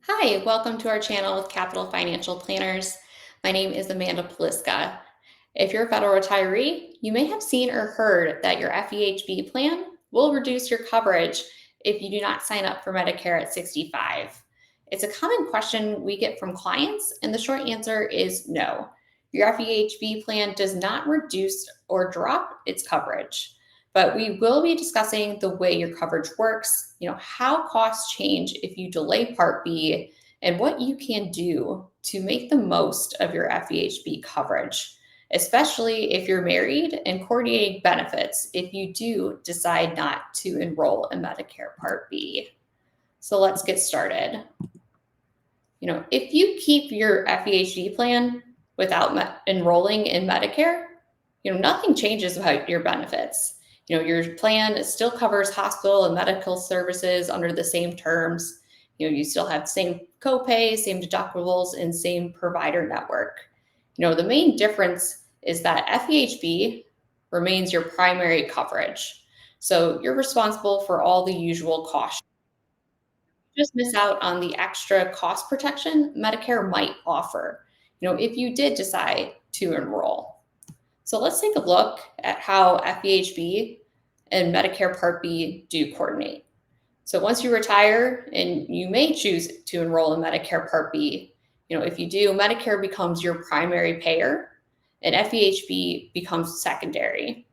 Hi, welcome to our channel with Capital Financial Planners. My name is Amanda Poliska. If you're a federal retiree, you may have seen or heard that your FEHB plan will reduce your coverage if you do not sign up for Medicare at 65. It's a common question we get from clients, and the short answer is no. Your FEHB plan does not reduce or drop its coverage, but we will be discussing the way your coverage works, how costs change if you delay Part B, and what you can do to make the most of your FEHB coverage, especially if you're married, and coordinating benefits if you do decide not to enroll in Medicare Part B. So let's get started. If you keep your FEHB plan without enrolling in Medicare, nothing changes about your benefits. Your plan still covers hospital and medical services under the same terms. You still have the same copay, same deductibles, and same provider network. The main difference is that FEHB remains your primary coverage. So you're responsible for all the usual costs. Just miss out on the extra cost protection Medicare might offer, if you did decide to enroll. So let's take a look at how FEHB and Medicare Part B do coordinate. So once you retire, and you may choose to enroll in Medicare Part B, if you do, Medicare becomes your primary payer and FEHB becomes secondary.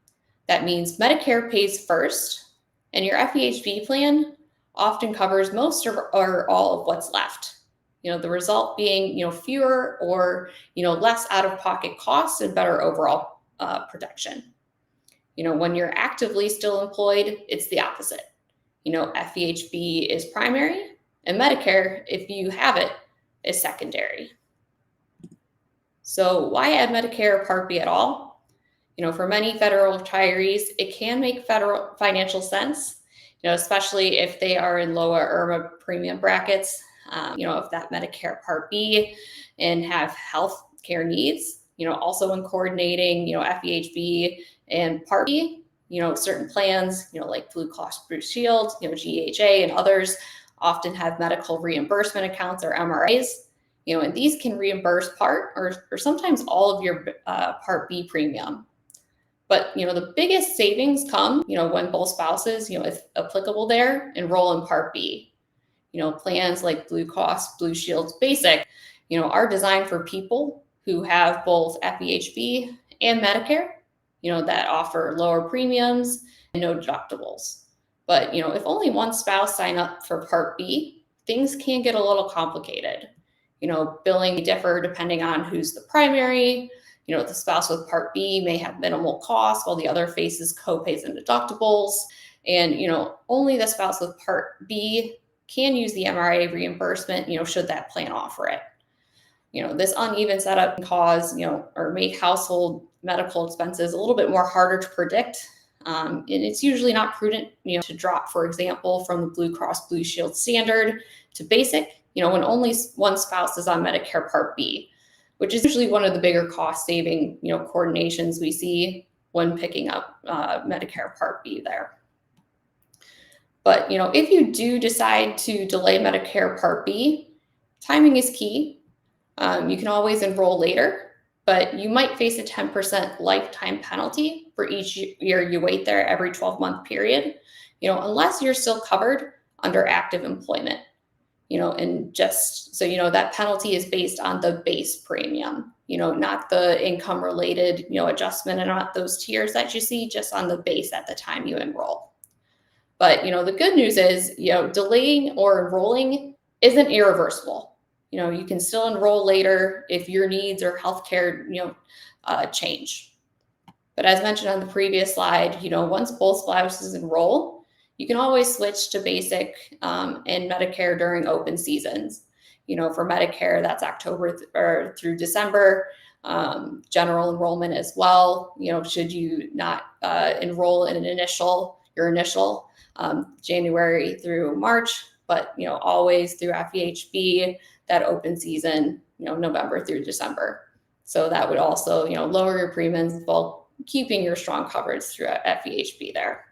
That means Medicare pays first, and your FEHB plan often covers most or all of what's left. The result being, fewer or, less out-of-pocket costs and better overall protection. When you're actively still employed, it's the opposite. FEHB is primary, and Medicare, if you have it, is secondary. So why add Medicare Part B at all? For many federal retirees, it can make federal financial sense, especially if they are in lower IRMA premium brackets, if that Medicare Part B and have health care needs, also in coordinating, FEHB and Part B, certain plans, like Blue Cross Blue Shield, GHA and others often have medical reimbursement accounts or MRAs, and these can reimburse part or sometimes all of your Part B premium. But, the biggest savings come, when both spouses, if applicable there, enroll in Part B. Plans like Blue Cross Blue Shield's Basic, are designed for people who have both FEHB and Medicare, that offer lower premiums and no deductibles. But, if only one spouse sign up for Part B, things can get a little complicated. Billing may differ depending on who's the primary. The spouse with Part B may have minimal costs while the other faces copays and deductibles. And, only the spouse with Part B can use the MRA reimbursement, should that plan offer it. This uneven setup can cause, or make household medical expenses a little bit more harder to predict. And it's usually not prudent, to drop, for example, from the Blue Cross Blue Shield standard to basic, when only one spouse is on Medicare Part B, which is usually one of the bigger cost saving, coordinations we see when picking up Medicare Part B there. But, if you do decide to delay Medicare Part B, timing is key. You can always enroll later, but you might face a 10% lifetime penalty for each year you wait there every 12-month period, unless you're still covered under active employment. And just so that penalty is based on the base premium, not the income related, adjustment and not those tiers that you see, just on the base at the time you enroll. But, the good news is, delaying or enrolling isn't irreversible. You can still enroll later if your needs or healthcare, change. But as mentioned on the previous slide, once both spouses enroll, you can always switch to basic and Medicare during open seasons. For Medicare, that's October through December. General enrollment as well. Should you not enroll in your initial January through March, but always through FEHB, that open season, November through December. So that would also, lower your premiums while keeping your strong coverage through FEHB there.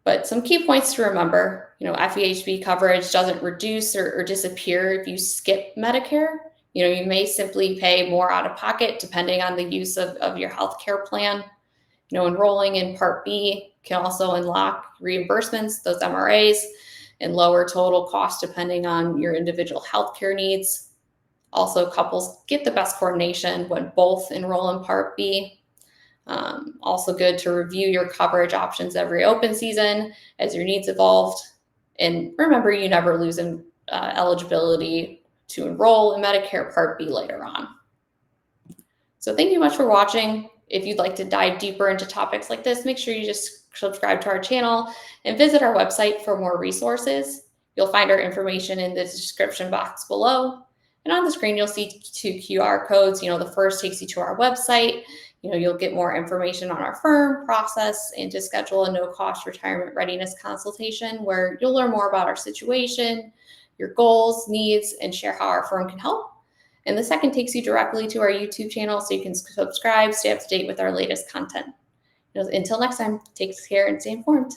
But some key points to remember, FEHB coverage doesn't reduce or disappear if you skip Medicare. You may simply pay more out of pocket depending on the use of your healthcare plan. Enrolling in Part B can also unlock reimbursements, those MRAs, and lower total cost depending on your individual healthcare needs. Also, couples get the best coordination when both enroll in Part B. Also good to review your coverage options every open season as your needs evolved. And remember, you never lose eligibility to enroll in Medicare Part B later on. So thank you much for watching. If you'd like to dive deeper into topics like this, make sure you just subscribe to our channel and visit our website for more resources. You'll find our information in the description box below. And on the screen, you'll see 2 QR codes. The first takes you to our website. You'll get more information on our firm, process, and to schedule a no-cost retirement readiness consultation where you'll learn more about our situation, your goals, needs, and share how our firm can help. And the second takes you directly to our YouTube channel so you can subscribe, stay up to date with our latest content. Until next time, take care and stay informed.